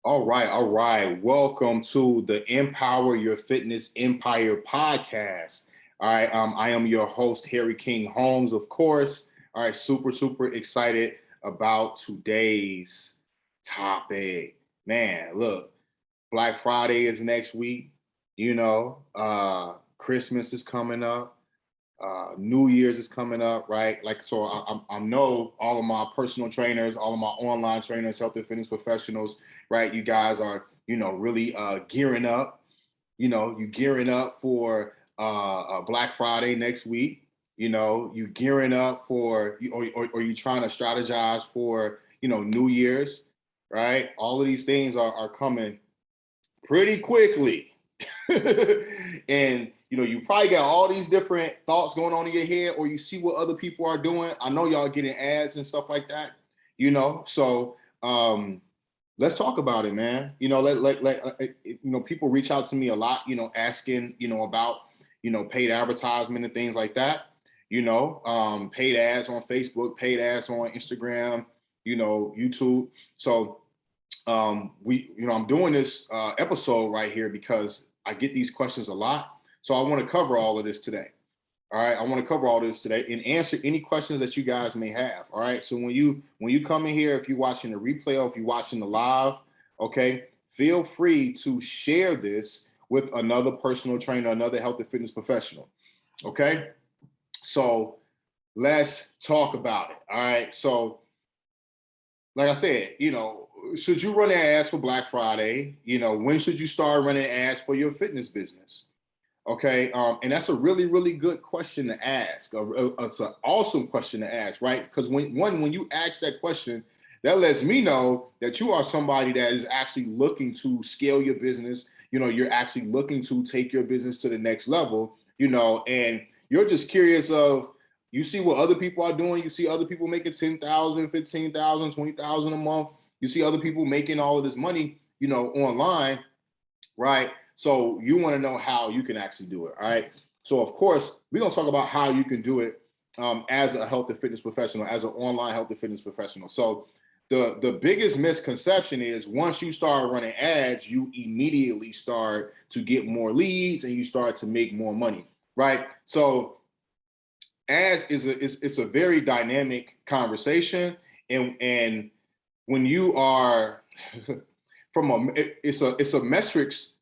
All right, all right. Welcome to the Empower Your Fitness Empire podcast. All right, I am your host, Harry King Holmes, of course. All right, super excited about today's topic. Man, look, Black Friday is next week. Christmas is coming up. New Year's is coming up, right? Like, so I know all of my personal trainers, all of my online trainers, health and fitness professionals, right? You guys are, really gearing up. You gearing up for Black Friday next week. You gearing up for, or you trying to strategize for, New Year's, right? All of these things are coming pretty quickly. And you probably got all these different thoughts going on in your head, or you see what other people are doing. I know y'all getting ads and stuff like that, so let's talk about it, man. People reach out to me a lot, asking about paid advertisement and things like that. Paid ads on Facebook, paid ads on Instagram, YouTube. So I'm doing this episode right here because I get these questions a lot. So I want to cover all of this today. All right. I want to cover all this today and answer any questions that you guys may have. All right. So when you come in here, if you're watching the replay or if you're watching the live, okay, feel free to share this with another personal trainer, another health and fitness professional. Okay. So let's talk about it. All right. So like I said, should you run ads for Black Friday? When should you start running ads for your fitness business? Okay, and that's a really good question to ask. It's an awesome question to ask, right? Because when you ask that question, that lets me know that you are somebody that is actually looking to scale your business. You're actually looking to take your business to the next level. And you're just curious of. You see what other people are doing. You see other people making 10,000, 15,000, 20,000 a month. You see other people making all of this money, online, right? So you want to know how you can actually do it, all right? So of course, we're going to talk about how you can do it as a health and fitness professional, as an online health and fitness professional. So the biggest misconception is once you start running ads, you immediately start to get more leads and you start to make more money, right? So ads it's a very dynamic conversation, and when you are it's a metrics,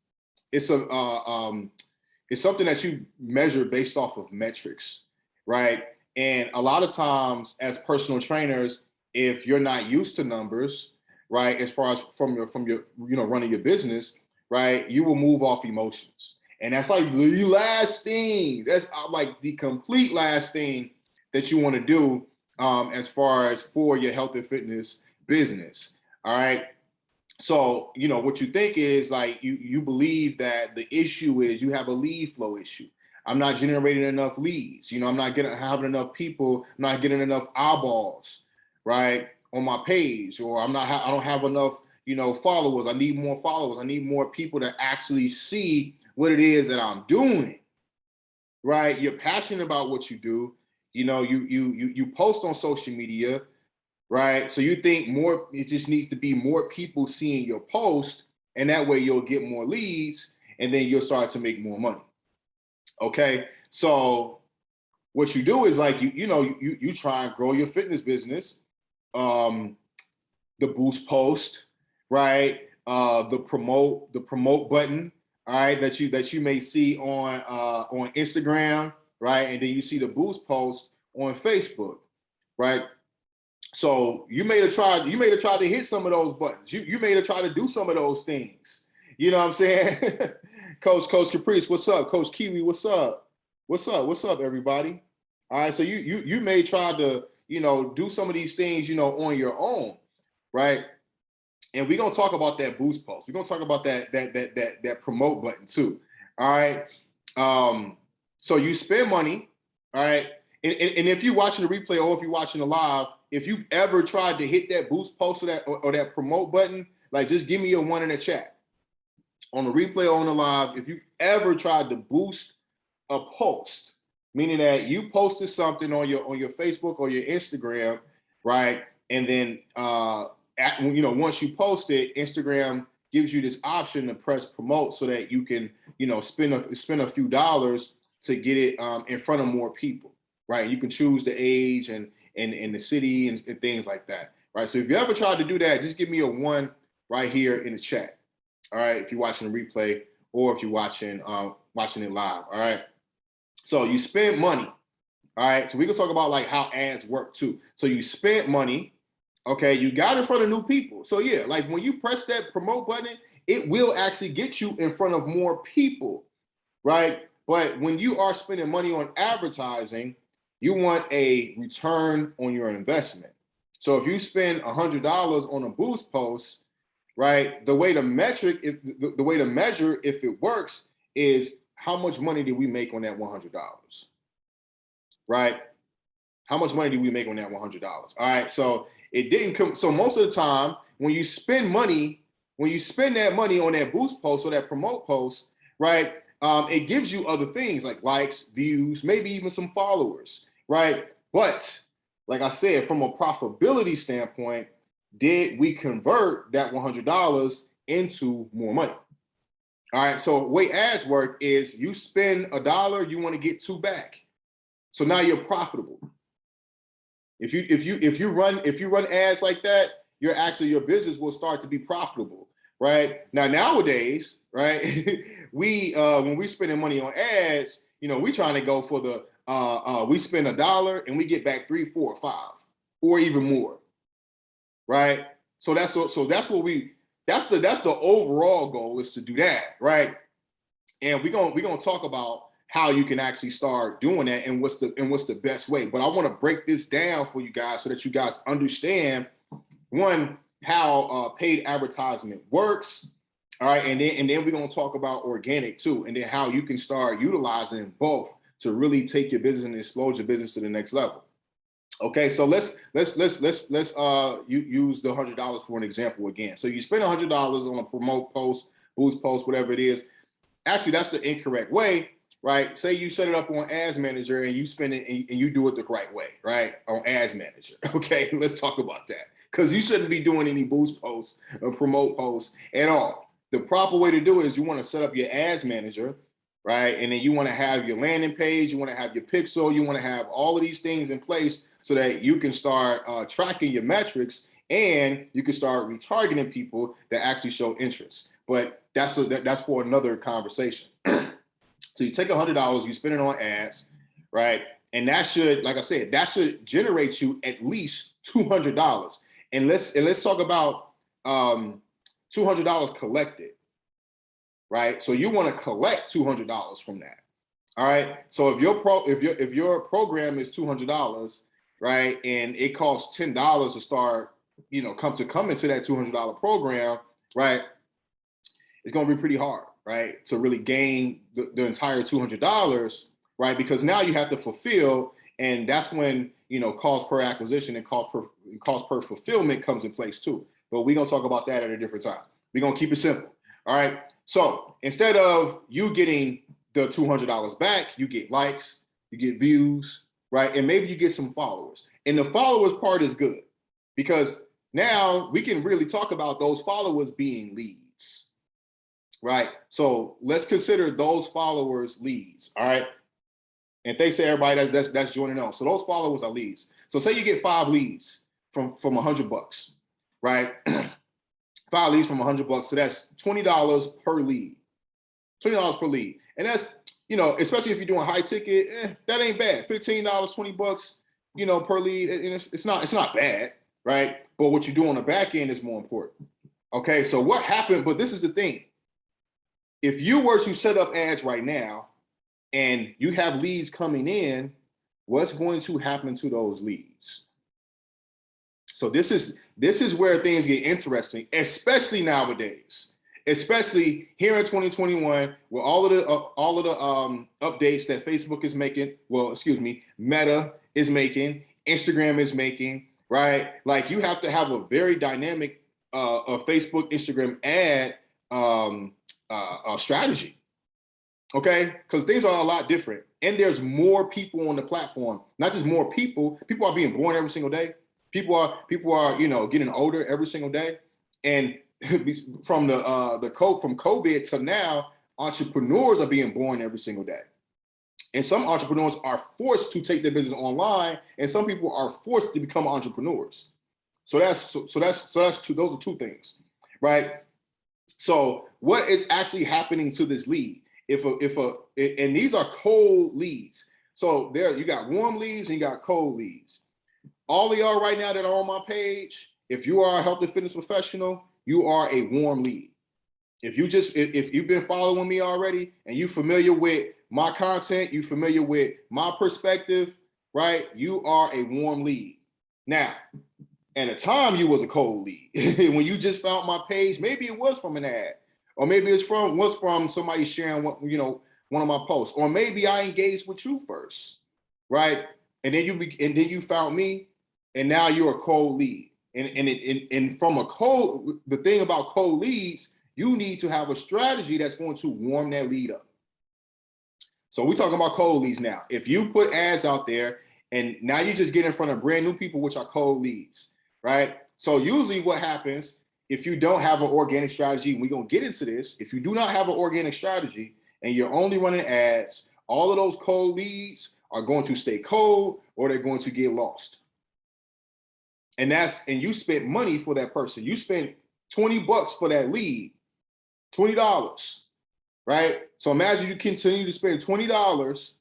it's something that you measure based off of metrics, right? And a lot of times as personal trainers, if you're not used to numbers, right, as far as from your running your business, right, you will move off emotions. And that's like the last thing. That's like the complete last thing that you want to do as far as for your health and fitness business. All right. So, what you think is like you believe that the issue is you have a lead flow issue. I'm not generating enough leads. I'm not having enough people, I'm not getting enough eyeballs, right, on my page, or I don't have enough, followers. I need more followers. I need more people to actually see what it is that I'm doing, right? You're passionate about what you do. You post on social media, right? So you think more, it just needs to be more people seeing your post, and that way you'll get more leads, and then you'll start to make more money. Okay, so what you do is like you try and grow your fitness business, the boost post, right? The promote button, all right, that you may see on Instagram, right? And then you see the boost post on Facebook, right? So you may have tried to hit some of those buttons. You may have tried to do some of those things. You know what I'm saying? Coach Caprice, what's up? Coach Kiwi, what's up? What's up, everybody? All right, so you may try to, do some of these things, on your own, right? And we're gonna talk about that boost post. We're gonna talk about that promote button too. All right. So you spend money, all right. And if you're watching the replay or if you're watching the live, if you've ever tried to hit that boost post or that promote button, like just give me a 1 in the chat. On the replay or on the live, if you've ever tried to boost a post, meaning that you posted something on your Facebook or your Instagram, right? And then once you post it, Instagram gives you this option to press promote so that you can, spend a few dollars to get it in front of more people, right? You can choose the age and the city and things like that, right? So if you ever tried to do that, just give me a 1 right here in the chat. All right, if you're watching the replay or if you're watching it live. All right. So you spend money. All right. So we can talk about like how ads work too. So you spent money. Okay, you got in front of new people. So yeah, like when you press that promote button, it will actually get you in front of more people, right? But when you are spending money on advertising, you want a return on your investment. So if you spend $100 on a boost post, right? The way to measure if it works is how much money did we make on that $100, right? How much money did we make on that $100? All right, so it didn't come. So most of the time, when you spend that money on that boost post or that promote post, right? It gives you other things like likes, views, maybe even some followers, right? But like I said, from a profitability standpoint, did we convert that $100 into more money? All right. So the way ads work is you spend $1, you want to get 2 back. So now you're profitable. If you run ads like that, your business will start to be profitable, right? Nowadays, right? When we're spending money on ads, we trying to go for the we spend $1 and we get back 3, 4, 5, or even more, right? So that's the overall goal is to do that, right? And we're gonna talk about how you can actually start doing that and what's the best way. But I want to break this down for you guys so that you guys understand, one, how paid advertisement works. All right, and then we're gonna talk about organic too, and then how you can start utilizing both to really take your business and explode your business to the next level. Okay, so let's use the $100 for an example again. So you spend $100 on a promote post, boost post, whatever it is. Actually, that's the incorrect way, right? Say you set it up on Ads Manager and you spend it and you do it the right way, right? On Ads Manager. Okay, let's talk about that because you shouldn't be doing any boost posts or promote posts at all. The proper way to do it is you want to set up your Ads Manager, right? And then you want to have your landing page, you want to have your pixel, you want to have all of these things in place so that you can start tracking your metrics and you can start retargeting people that actually show interest. But that's for another conversation. So you take $100, you spend it on ads, right? And that should, like I said, that should generate you at least $200. And let's talk about $200 collected, right? So you want to collect $200 from that. All right. So if your program is $200, right, and it costs $10 to start, come into that $200 program, right, it's going to be pretty hard, right, to really gain the entire $200, right, because now you have to fulfill, and that's when cost per acquisition and cost per fulfillment comes in place too. But we're going to talk about that at a different time. We're going to keep it simple. All right. So instead of you getting the $200 back, you get likes, you get views, right? And maybe you get some followers. And the followers part is good because now we can really talk about those followers being leads, right? So let's consider those followers leads, all right? And thanks to everybody that's joining on. So those followers are leads. So say you get 5 leads from $100, right? 5 leads from $100. So that's $20 per lead. $20 per lead. And that's, especially if you're doing high ticket, that ain't bad. $15, $20, per lead. It's not bad, right? But what you do on the back end is more important. Okay, so what happened? But this is the thing. If you were to set up ads right now and you have leads coming in, what's going to happen to those leads? So this is where things get interesting, especially nowadays. Especially here in 2021, with all of the updates that Facebook is making, Meta is making, Instagram is making, right? Like you have to have a very dynamic Facebook, Instagram ad strategy, okay? Because things are a lot different, and there's more people on the platform. Not just more people. People are being born every single day. People are getting older every single day, and from from COVID to now, entrepreneurs are being born every single day. And some entrepreneurs are forced to take their business online, and some people are forced to become entrepreneurs. So that's two, those are two things, right? So what is actually happening to this lead? And these are cold leads. So there you got warm leads and you got cold leads. All of y'all right now that are on my page, if you are a health and fitness professional, you are a warm lead. If you've been following me already and you're familiar with my content, you're familiar with my perspective, right? You are a warm lead. Now, at a time you was a cold lead. When you just found my page, maybe it was from an ad, or maybe was from somebody sharing one of my posts, or maybe I engaged with you first, right? And then you found me, and now you're a cold lead. And from the thing about cold leads, you need to have a strategy that's going to warm that lead up. So we're talking about cold leads now. If you put ads out there and now you just get in front of brand new people, which are cold leads, right? So usually what happens if you don't have an organic strategy, and we're going to get into this, if you do not have an organic strategy and you're only running ads, all of those cold leads are going to stay cold or they're going to get lost. And you spent money for that person. You spent $20 for that lead, $20, right? So imagine you continue to spend $20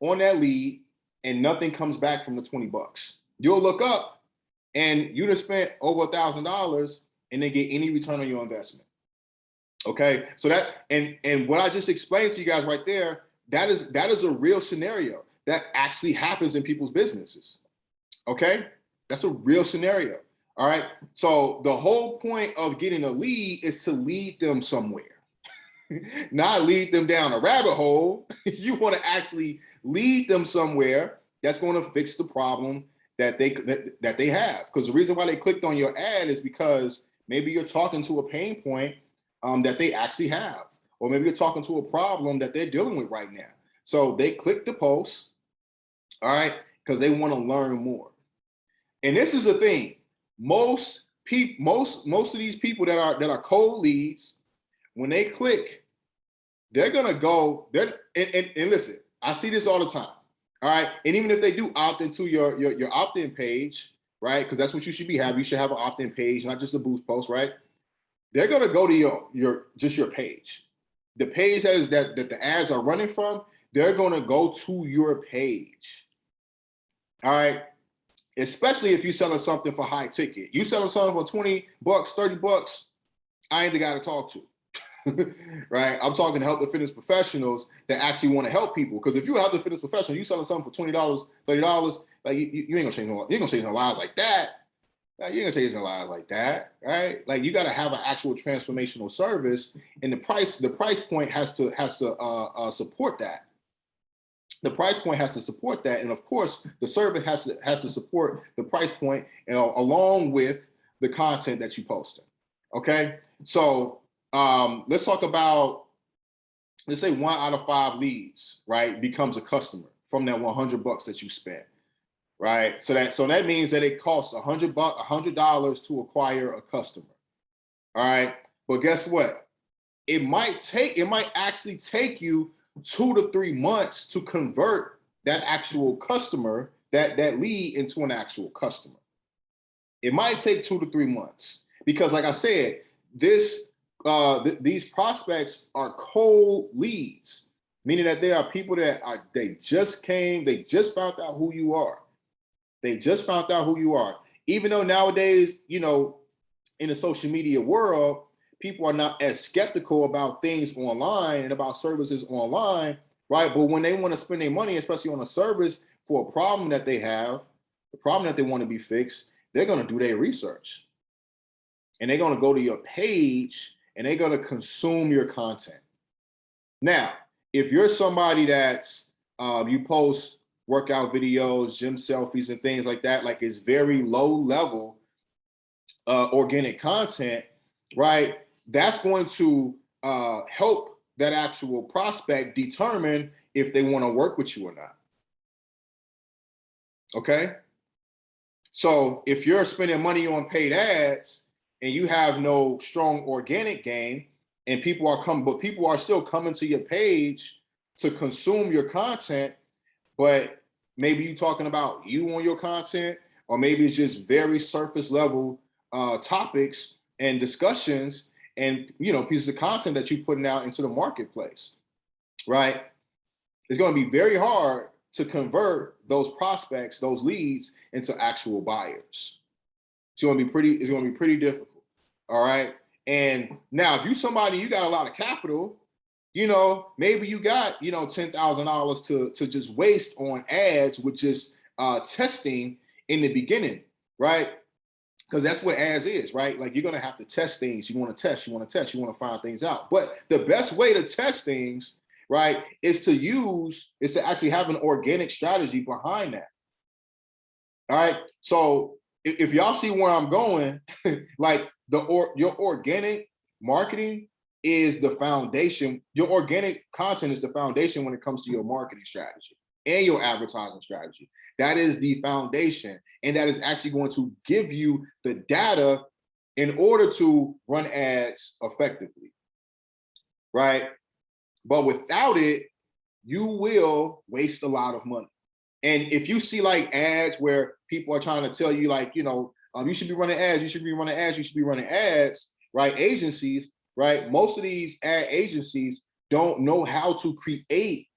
on that lead and nothing comes back from the $20. You'll look up and you'd have spent over $1,000 and then get any return on your investment. Okay, so and what I just explained to you guys right there, that is a real scenario that actually happens in people's businesses. Okay, that's a real scenario. All right, so the whole point of getting a lead is to lead them somewhere. Not lead them down a rabbit hole. You want to actually lead them somewhere that's going to fix the problem that they have. Because the reason why they clicked on your ad is because maybe you're talking to a pain point that they actually have, or maybe you're talking to a problem that they're dealing with right now. So they click the post, all right, because they want to learn more. And this is the thing: most of these people that are cold leads, when they click, they're gonna go. And listen, I see this all the time. All right, and even if they do opt into your opt-in page, right? Because that's what you should having. You should have an opt-in page, not just a boost post, right? They're gonna go to your page, the page that the ads are running from. They're gonna go to your page. All right, especially if you're selling something for high ticket. You selling something for $20, $30. I ain't the guy to talk to. Right? I'm talking to health and fitness professionals that actually want to help people. Because if you're a health and fitness professional, you selling something for $20, $30, like you ain't gonna change no lives like that. You ain't gonna change no lives like that, right? Like you got to have an actual transformational service, and the price point has to support that. The price point has to support that, and of course, the service has to support the price point, along with the content that you posting. Okay, so let's talk about, let's say 1 out of 5 leads, right, becomes a customer from that $100 that you spent, right? So that means that it costs $100 to acquire a customer. All right, but guess what? It might actually take you 2 to 3 months to convert that actual customer, that lead, into an actual customer. It might take 2 to 3 months because, like I said, these prospects are cold leads, meaning that they are people they just found out who you are. They just found out who you are. Even though nowadays, in the social media world, people are not as skeptical about things online and about services online, right? But when they want to spend their money, especially on a service for a problem that they have, the problem that they want to be fixed, they're going to do their research. And they're going to go to your page and they're going to consume your content. Now, if you're somebody that's, you post workout videos, gym selfies, and things like that, like it's very low level organic content, right? That's going to help that actual prospect determine if they want to work with you or not. Okay? So if you're spending money on paid ads and you have no strong organic game, and people are still coming to your page to consume your content, but maybe you talking about you on your content, or maybe it's just very surface level topics and discussions and pieces of content that you're putting out into the marketplace, right? It's going to be very hard to convert those prospects, those leads, into actual buyers. It's going to be pretty difficult. All right. And now if you got a lot of capital, maybe you got, $10,000 to just waste on ads with just testing in the beginning, right? Because that's what ads is, right? Like, you're going to have to test things. You want to find things out. But the best way to test things, right, is to actually have an organic strategy behind that. All right. So if y'all see where I'm going, like your organic marketing is the foundation. Your organic content is the foundation when it comes to your marketing strategy and your advertising strategy. That is the foundation. And that is actually going to give you the data in order to run ads effectively, right? But without it, you will waste a lot of money. And if you see like ads where people are trying to tell you like, you should be running ads, you should be running ads, right? Agencies, right? Most of these ad agencies don't know how to create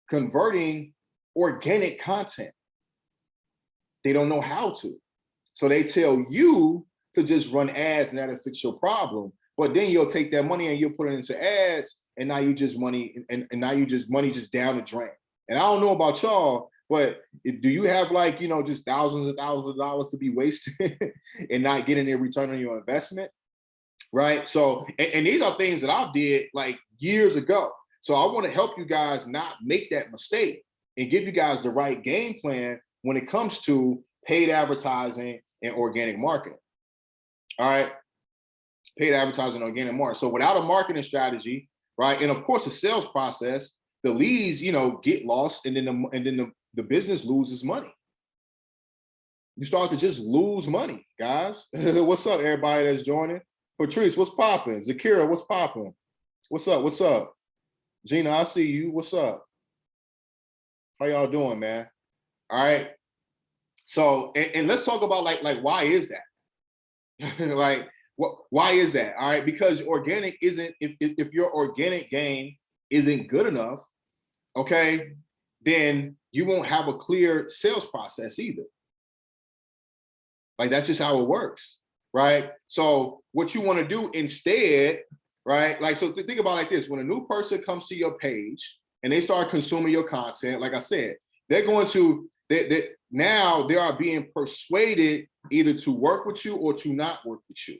converting organic content. They don't know how to. So they tell you to just run ads and that'll fix your problem. But then you'll take that money and you'll put it into ads, and now you just money just down the drain. And I don't know about y'all, but do you have like, just thousands and thousands of dollars to be wasted and not getting a return on your investment? Right. So, and these are things that I did like years ago. So I want to help you guys not make that mistake and give you guys the right game plan when it comes to paid advertising and organic marketing. All right. Paid advertising and organic marketing. So without a marketing strategy, right, and of course a sales process, the leads, get lost, and then the business loses money. You start to just lose money, guys. What's up, everybody that's joining? Patrice, what's popping? Zakira, what's popping? What's up? What's up? Gina, I see you. What's up? How y'all doing, man? All right. So, and let's talk about like why is that? Like, why is that? All right, because organic isn't, if your organic game isn't good enough, okay, then you won't have a clear sales process either. Like, that's just how it works, right? So what you want to do instead, right? Like, so think about it like this: when a new person comes to your page and they start consuming your content, like I said, they're going to, now they are being persuaded either to work with you or to not work with you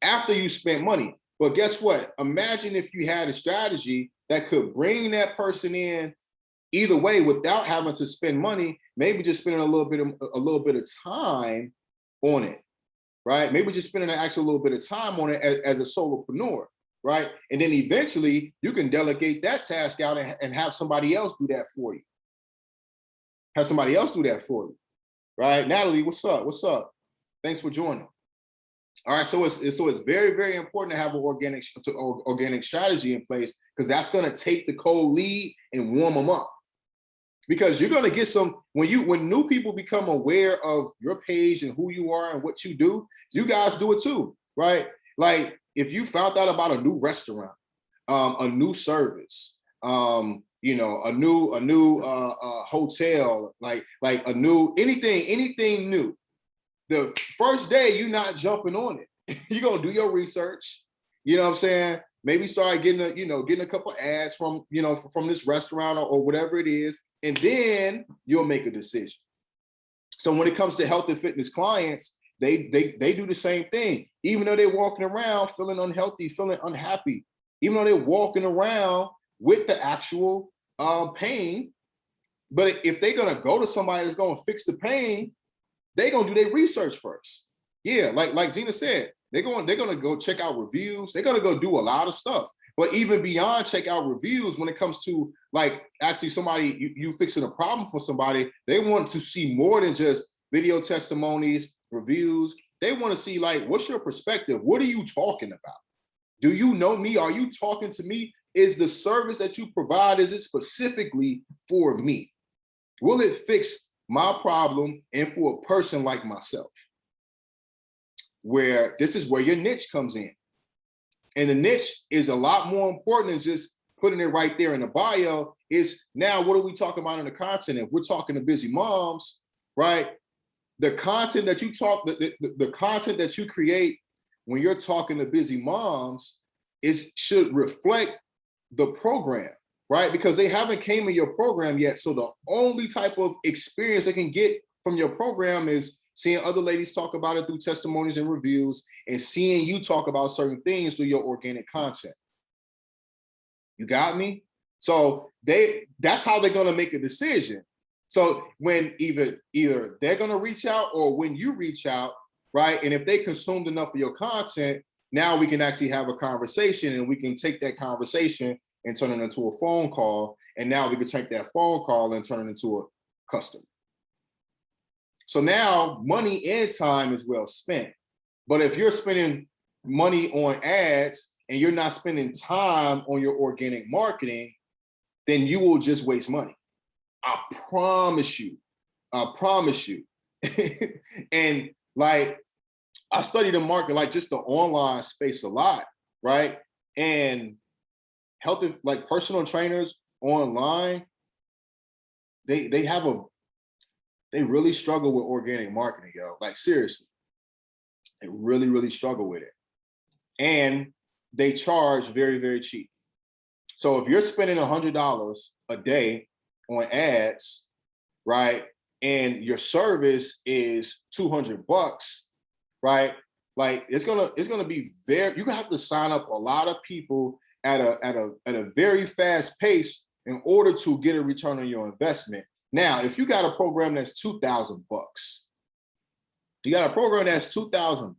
after you spent money. But guess what? Imagine if you had a strategy that could bring that person in either way without having to spend money, maybe just spending a little bit of time on it, right? Maybe just spending an actual little bit of time on it as a solopreneur, right? And then eventually you can delegate that task out and have somebody else do that for you. Have somebody else do that for you, right? Natalie, what's up? What's up? Thanks for joining. All right, so it's very, very important to have an organic strategy in place, because that's going to take the cold lead and warm them up. Because you're going to get some, when new people become aware of your page and who you are and what you do, you guys do it too, right? Like, if you found out about a new restaurant, a new service, a new hotel, like a new anything new. The first day, you're not jumping on it. You're gonna do your research. You know what I'm saying? Maybe start getting a couple ads from this restaurant or whatever it is, and then you'll make a decision. So when it comes to health and fitness clients, they do the same thing. Even though they're walking around feeling unhealthy, feeling unhappy, even though they're walking around with the actual pain, but if they're gonna go to somebody that's gonna fix the pain, they're gonna do their research first. Yeah, like Gina said, they're gonna go check out reviews. They're gonna go do a lot of stuff. But even beyond check out reviews, when it comes to like actually somebody you fixing a problem for somebody, they want to see more than just video testimonies, reviews. They want to see, like, what's your perspective? What are you talking about? Do you know me? Are you talking to me? Is the service that you provide, is it specifically for me? Will it fix my problem and for a person like myself? Where this is where your niche comes in. And the niche is a lot more important than just putting it right there in the bio. Is now, what are we talking about in the content? If we're talking to busy moms, right? The content that you talk, the content that you create when you're talking to busy moms should reflect the program, right? Because they haven't came in your program yet. So the only type of experience they can get from your program is seeing other ladies talk about it through testimonies and reviews, and seeing you talk about certain things through your organic content. You got me? So that's how they're gonna make a decision. So when either they're gonna reach out, or when you reach out, right? And if they consumed enough of your content, now we can actually have a conversation, and we can take that conversation and turn it into a phone call. And now we can take that phone call and turn it into a customer. So now money and time is well spent. But if you're spending money on ads and you're not spending time on your organic marketing, then you will just waste money. I promise you. I promise you. And like, I study the market, like just the online space a lot, right? And healthy, like personal trainers online, they really struggle with organic marketing, yo. Like seriously, they really, really struggle with it. And they charge very, very cheap. So if you're spending $100 a day on ads, right, and your service is $200, right? Like it's gonna be very. You're gonna have to sign up a lot of people at a very fast pace in order to get a return on your investment. Now, if you got a program that's $2,000, you got a program that's $2,000,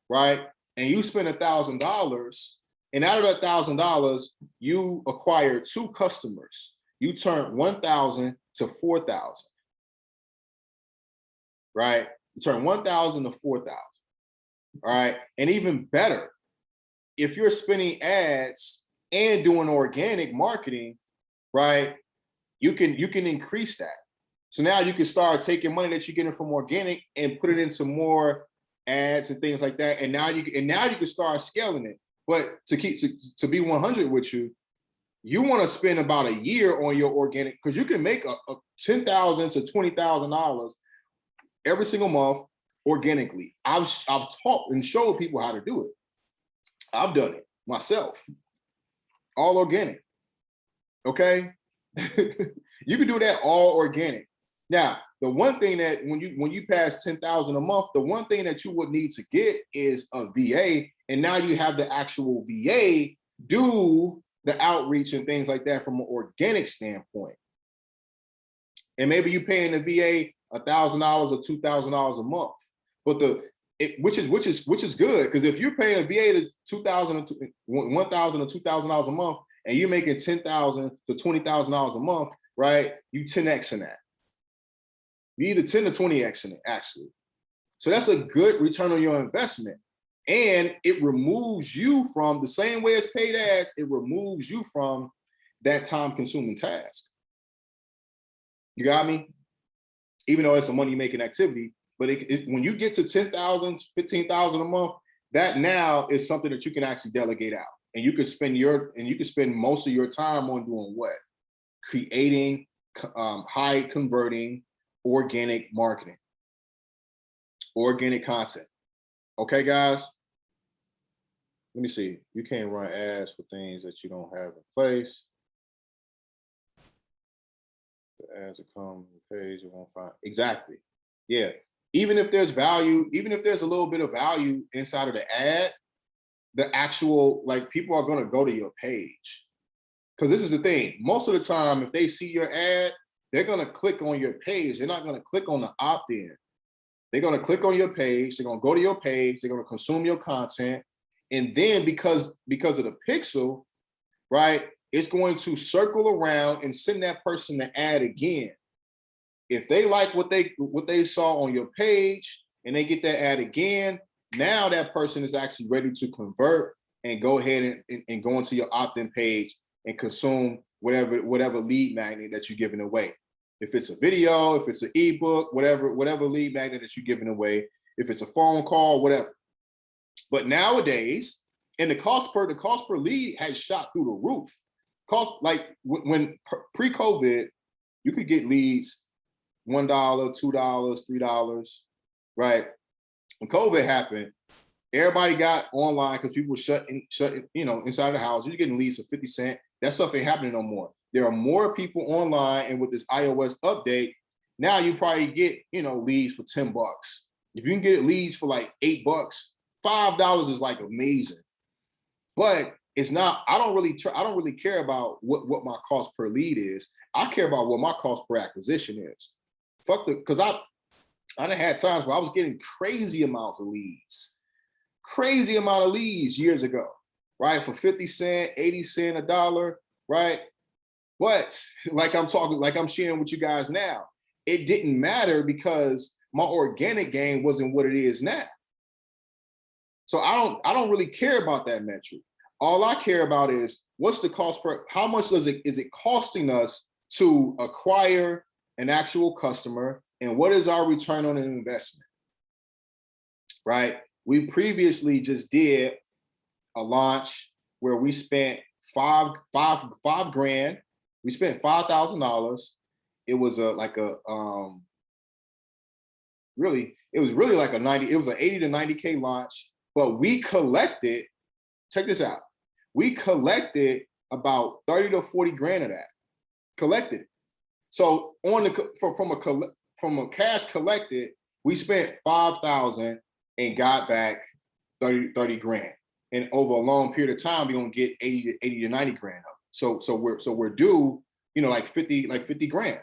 right? And you spend $1,000, and out of that $1,000, you acquire 2 customers. You turn 1,000 to 4,000, right? You turn 1,000 to 4,000, all right? And even better, if you're spending ads and doing organic marketing, right? You can increase that. So now you can start taking money that you're getting from organic and put it into more ads and things like that. And now you can start scaling it. But to be 100 with you, you want to spend about a year on your organic, because you can make a $10,000 to $20,000 every single month organically. I've taught and showed people how to do it. I've done it myself, all organic. Okay. You can do that all organic. Now, the one thing that when you pass 10,000 a month, the one thing that you would need to get is a VA. And now you have the actual VA do the outreach and things like that from an organic standpoint. And maybe you're paying the VA $1,000 or $2,000 a month. But which is good, because if you're paying a VA to $1,000 or $2,000 a month, and you're making $10,000 to $20,000 a month, right? You 10x in that. You either 10 to 20x in it, actually. So that's a good return on your investment. And it removes you from, the same way as paid ads, it removes you from that time-consuming task. You got me? Even though it's a money-making activity, but when you get to 10,000, 15,000 a month, that now is something that you can actually delegate out. And you can spend most of your time on doing what? Creating high converting organic marketing, organic content. Okay, guys? Let me see. You can't run ads for things that you don't have in place. The ads that come on the page, you won't find. Exactly. Yeah. Even if there's value, even if there's a little bit of value inside of the ad, the actual, like, people are going to go to your page. Because this is the thing. Most of the time, if they see your ad, they're going to click on your page. They're not going to click on the opt-in. They're going to click on your page. They're going to go to your page. They're going to consume your content. And then because of the pixel, right, it's going to circle around and send that person the ad again. If they like what they saw on your page, and they get that ad again, now that person is actually ready to convert and go ahead and go into your opt-in page and consume whatever lead magnet that you're giving away. If it's a video, if it's an ebook, whatever lead magnet that you're giving away, if it's a phone call, whatever. But nowadays, and the cost per lead has shot through the roof. Cost, like when pre-COVID, you could get leads $1, $2, $3, right? When COVID happened, everybody got online because people were shut inside the house. You're getting leads for 50 cents. That stuff ain't happening no more. There are more people online, and with this iOS update, now you probably get leads for $10. If you can get leads for like $8, $5 is like amazing. But it's not. I don't really care about what my cost per lead is. I care about what my cost per acquisition is. Because I done had times where I was getting crazy amounts of leads years ago, right? For 50 cents, 80 cents, $1, right? But like I'm sharing with you guys now, it didn't matter because my organic game wasn't what it is now. So I don't really care about that metric. All I care about is what's the cost per, how much is it costing us to acquire an actual customer, and what is our return on an investment, right? We previously just did a launch where we spent five grand. We spent $5,000. It was really like a 90. It was an 80 to 90K launch, but we collected. Check this out. We collected about 30 to 40 grand of that. Collected. So from a cash collected, we spent 5,000 and got back 30 grand. And over a long period of time, we're gonna get 80 to 90 grand up. So we're due, like 50 grand.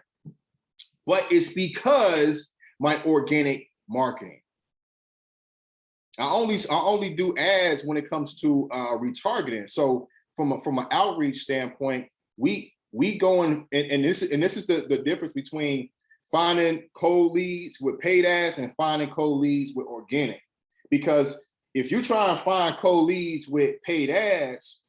But it's because my organic marketing. I only do ads when it comes to retargeting. So from an outreach standpoint, we go in, and this is the difference between finding cold leads with paid ads and finding cold leads with organic. Because if you try and find cold leads with paid ads,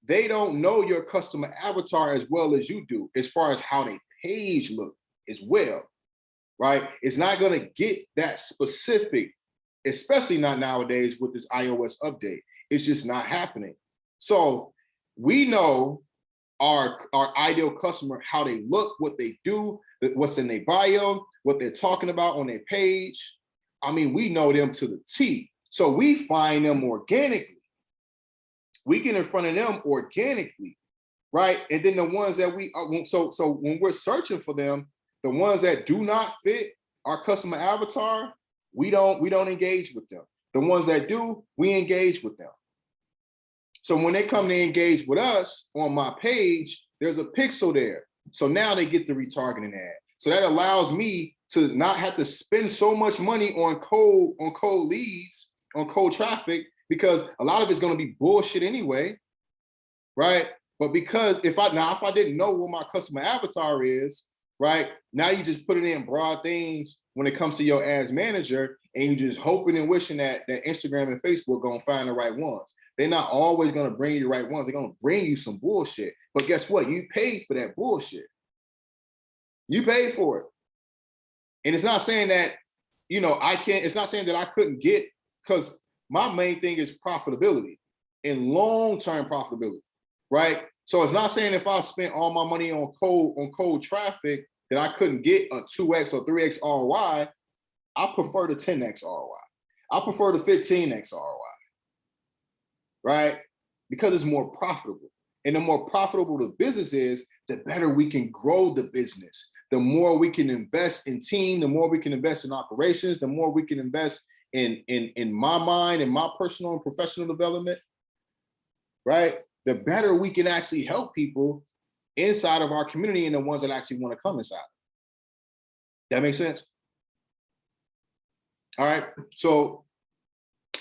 they don't know your customer avatar as well as you do, as far as how their page look as well, right? It's not gonna get that specific, especially not nowadays with this iOS update. It's just not happening. So we know our ideal customer, how they look, what they do, what's in their bio, what they're talking about on their page. I mean, we know them to the T. So we find them organically. We get in front of them organically, right? And then the ones that so when we're searching for them, the ones that do not fit our customer avatar, we don't engage with them. The ones that do, we engage with them. So when they come to engage with us on my page, there's a pixel there. So now they get the retargeting ad. So that allows me to not have to spend so much money on cold leads, on cold traffic, because a lot of it's going to be bullshit anyway, right? But because if I didn't know what my customer avatar is, right? Now you just put it in broad things when it comes to your ads manager, and you just hoping and wishing that Instagram and Facebook gonna find the right ones. They're not always gonna bring you the right ones. They're gonna bring you some bullshit. But guess what? You paid for that bullshit. You paid for it. And it's not saying that, it's not saying that I couldn't get, because my main thing is profitability and long-term profitability, right? So it's not saying if I spent all my money on cold traffic that I couldn't get a 2x or 3x ROI. I prefer the 10x ROI. I prefer the 15x ROI, right? Because it's more profitable. And the more profitable the business is, the better we can grow the business. The more we can invest in team, the more we can invest in operations, the more we can invest in my mind and my personal and professional development, right? The better we can actually help people inside of our community and the ones that actually want to come inside. That makes sense? All right, so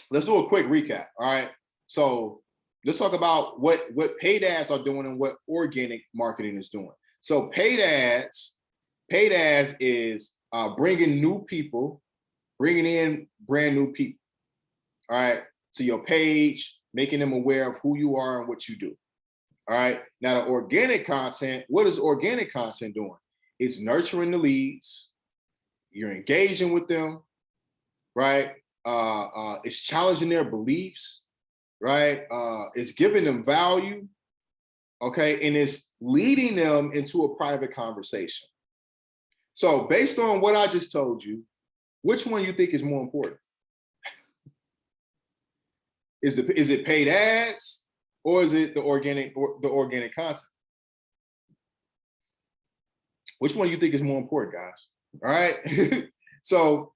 let's do a quick recap. All right, so let's talk about what paid ads are doing and what organic marketing is doing. So paid ads is bringing new people bringing in brand new people, all right, to your page, making them aware of who you are and what you do. All right. Now, the organic content, what is organic content doing? It's nurturing the leads. You're engaging with them, right? It's challenging their beliefs, right? It's giving them value, okay? And it's leading them into a private conversation. So based on what I just told you, which one you think is more important? Is it paid ads or is it the organic content? Which one do you think is more important, guys? All right. So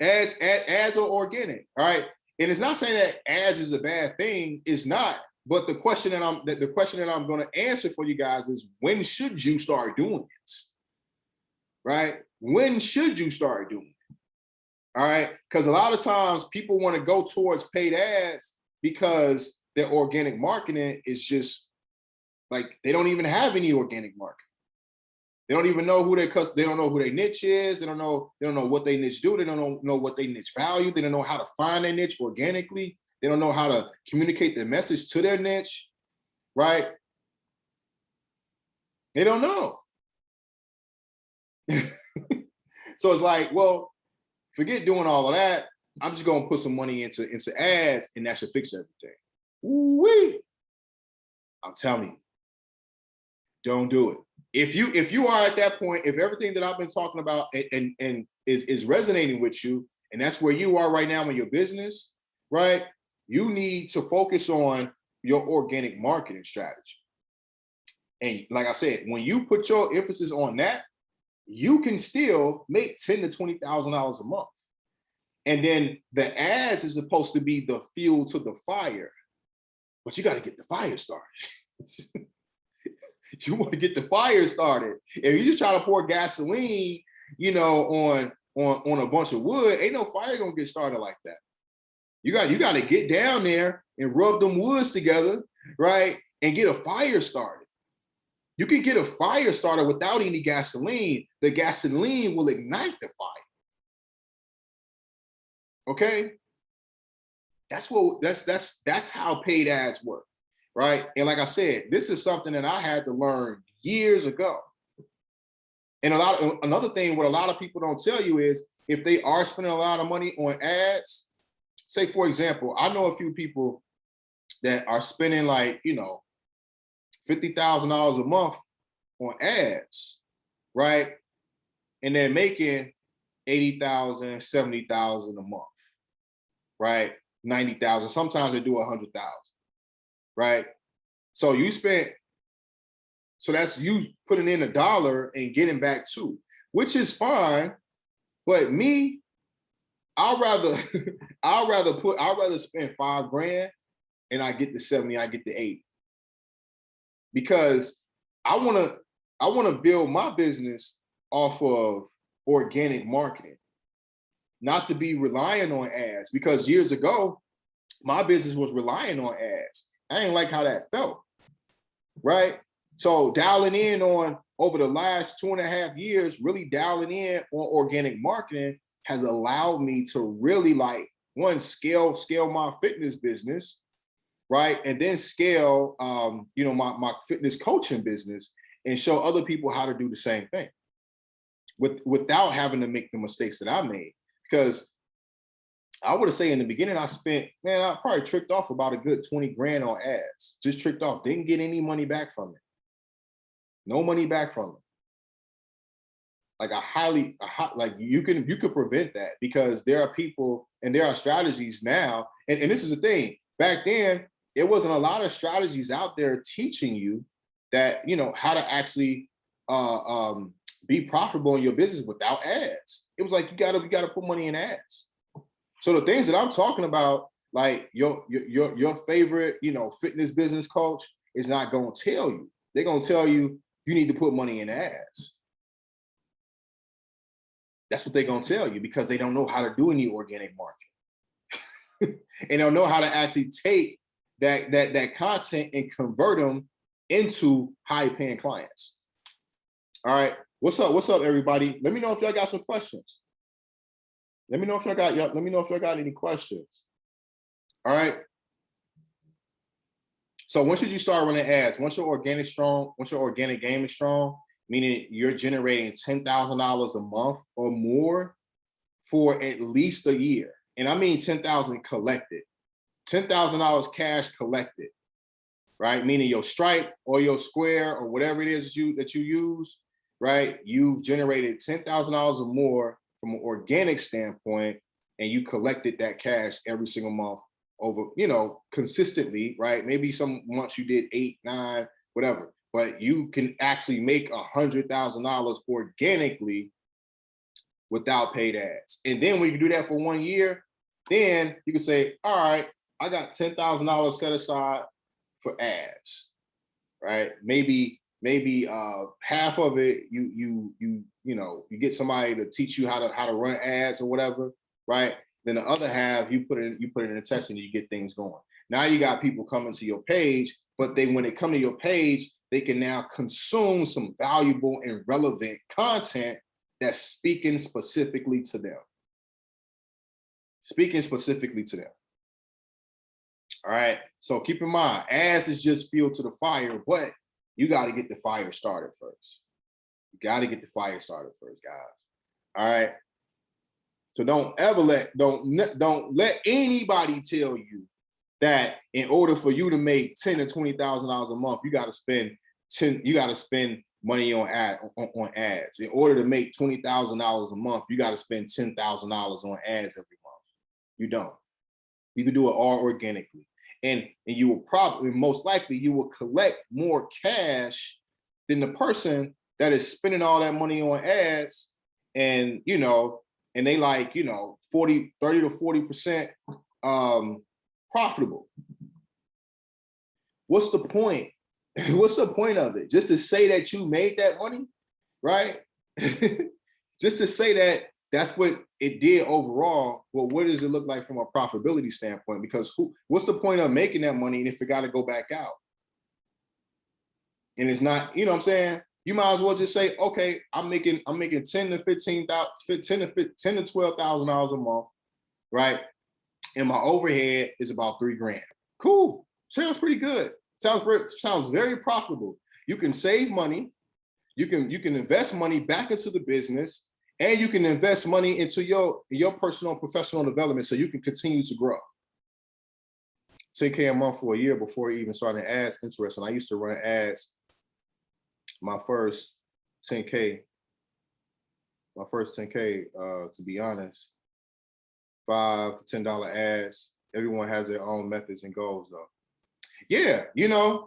ads are organic, all right? And it's not saying that ads is a bad thing, it's not. But the question that I'm going to answer for you guys is, when should you start doing it? Right? When should you start doing it? All right? Because a lot of times people want to go towards paid ads because their organic marketing is just like, they don't even have any organic marketing. They don't even know who they don't know who their niche is. They don't know what they niche do. They don't know what they niche value. They don't know how to find their niche organically. They don't know how to communicate the message to their niche, right? They don't know. So it's like, well, forget doing all of that. I'm just gonna put some money into ads, and that should fix everything. Ooh-wee. I'm telling you, don't do it. If you are at that point, if everything that I've been talking about and is resonating with you, and that's where you are right now in your business, right? You need to focus on your organic marketing strategy. And like I said, when you put your emphasis on that, you can still make $10,000 to $20,000 a month. And then the ads is supposed to be the fuel to the fire, but you got to get the fire started. You want to get the fire started. If you just try to pour gasoline, on a bunch of wood, ain't no fire gonna get started like that. You got to get down there and rub them woods together, right? And get a fire started. You can get a fire started without any gasoline. The gasoline will ignite the fire. Okay? That's how paid ads work. Right. And like I said, this is something that I had to learn years ago. And another thing, what a lot of people don't tell you is, if they are spending a lot of money on ads, say, for example, I know a few people that are spending like, $50,000 a month on ads, right? And they're making 80,000, 70,000 a month, right? 90,000. Sometimes they do 100,000. Right? So that's you putting in $1 and getting back $2, which is fine. But me, I'd rather spend $5,000 and I get the 70, I get the 80. Because I wanna build my business off of organic marketing, not to be relying on ads. Because years ago, my business was relying on ads. I didn't like how that felt, right? So dialing in on, over the last 2.5 years, really dialing in on organic marketing has allowed me to really scale my fitness business, right? And then scale, my fitness coaching business, and show other people how to do the same thing without having to make the mistakes that I made. Because I would say in the beginning, I probably tricked off about a good 20 grand on ads. Just tricked off. Didn't get any money back from it. No money back from it. Like you can prevent that, because there are people and there are strategies now. And this is the thing. Back then, there wasn't a lot of strategies out there teaching you that, how to actually be profitable in your business without ads. It was like, you gotta put money in ads. So the things that I'm talking about, like your favorite, fitness business coach is not going to tell you. They're going to tell you, you need to put money in ads. That's what they're going to tell you, because they don't know how to do any organic marketing. And they don't know how to actually take that content and convert them into high paying clients. All right. What's up, everybody? Let me know if y'all got some questions. Let me know if y'all got let me know if y'all got any questions. All right. So when should you start running ads? Once your organic strong, once your organic game is strong, meaning you're generating $10,000 a month or more for at least a year. And I mean 10,000 collected. $10,000 cash collected, right? Meaning your Stripe or your Square or whatever it is that you use, right? You've generated $10,000 or more from an organic standpoint, and you collected that cash every single month over, consistently, right? Maybe some months you did 8, 9, whatever, but you can actually make $100,000 organically without paid ads. And then when you do that for 1 year, then you can say, all right, I got $10,000 set aside for ads, right? Maybe half of it you get somebody to teach you how to run ads or whatever, right? Then the other half you put it in a test and you get things going. Now you got people coming to your page, but when they come to your page, they can now consume some valuable and relevant content that's speaking specifically to them. Speaking specifically to them. All right. So keep in mind, ads is just fuel to the fire, but you got to get the fire started first. You got to get the fire started first, guys. All right. So don't let anybody tell you that in order for you to make $10,000 to $20,000 a month, you got to spend money on ads. In order to make $20,000 a month, you got to spend $10,000 on ads every month. You don't. You can do it all organically. And you will probably, most likely, you will collect more cash than the person that is spending all that money on ads and, and they 30 to 40% profitable. What's the point? What's the point of it? Just to say that you made that money, right? Just to say that that's what it did overall. Well, what does it look like from a profitability standpoint? Because what's the point of making that money and if it got to go back out? And it's not, you know what I'm saying? You might as well just say, okay, I'm making 10 to $12,000 a month, right? And my overhead is about $3,000. Cool. Sounds pretty good. Sounds very profitable. You can save money. You can invest money back into the business, and you can invest money into your personal and professional development so you can continue to grow. $10K a month for a year before even starting ads. Interesting. I used to run ads. My first 10K, to be honest, $5 to $10 ads. Everyone has their own methods and goals though. Yeah, and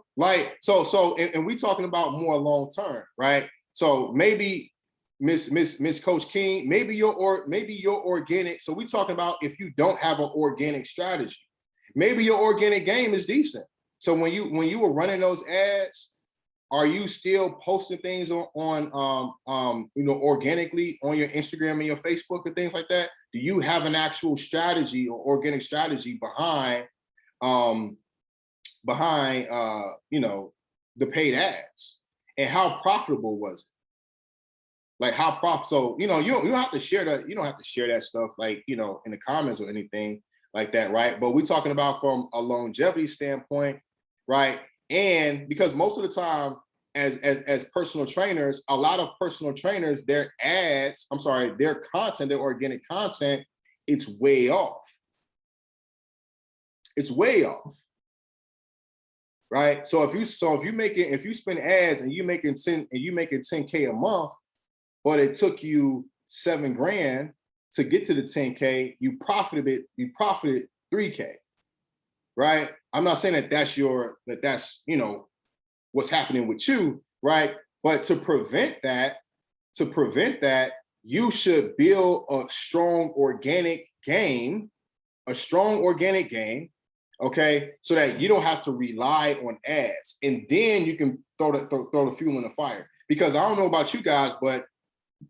we talking about more long term, right? So maybe Miss Coach King, maybe your organic. So we talking about if you don't have an organic strategy, maybe your organic game is decent. So when you were running those ads, are you still posting things on organically on your Instagram and your Facebook and things like that? Do you have an actual strategy or organic strategy behind the paid ads? And how profitable was it? Like how profitable? So you don't have to share that. You don't have to share that stuff like in the comments or anything like that, right? But we're talking about from a longevity standpoint, right? And because most of the time, as personal trainers, a lot of personal trainers, their content, their organic content, it's way off. It's way off. Right. So if you spend ads and you making 10K a month, but it took you $7,000 to get to the 10K, you profited $3K. Right. I'm not saying that's what's happening with you, right? But to prevent that, you should build a strong organic game, okay, so that you don't have to rely on ads, and then you can throw the fuel in the fire. Because I don't know about you guys, but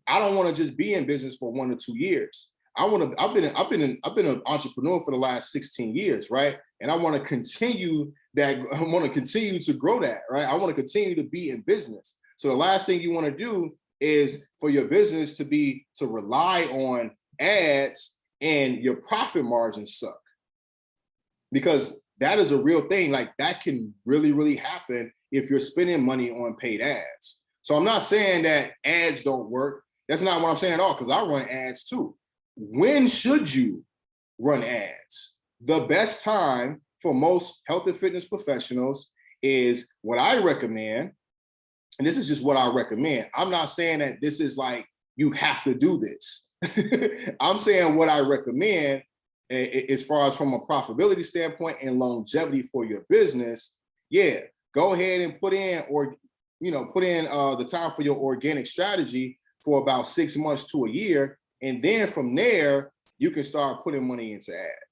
I don't want to just be in business for 1 or 2 years. I've been an entrepreneur for the last 16 years, right? And I want to continue that. I want to continue to grow that, right? I want to continue to be in business. So the last thing you want to do is for your business to rely on ads and your profit margins suck, because that is a real thing. Like that can really, really happen if you're spending money on paid ads. So I'm not saying that ads don't work. That's not what I'm saying at all, because I run ads too. When should you run ads? The best time for most health and fitness professionals is what I recommend. And this is just what I recommend. I'm not saying that this is like, you have to do this. I'm saying what I recommend as far as from a profitability standpoint and longevity for your business. Yeah, go ahead and put in, or put in the time for your organic strategy for about 6 months to a year, and then from there you can start putting money into ads.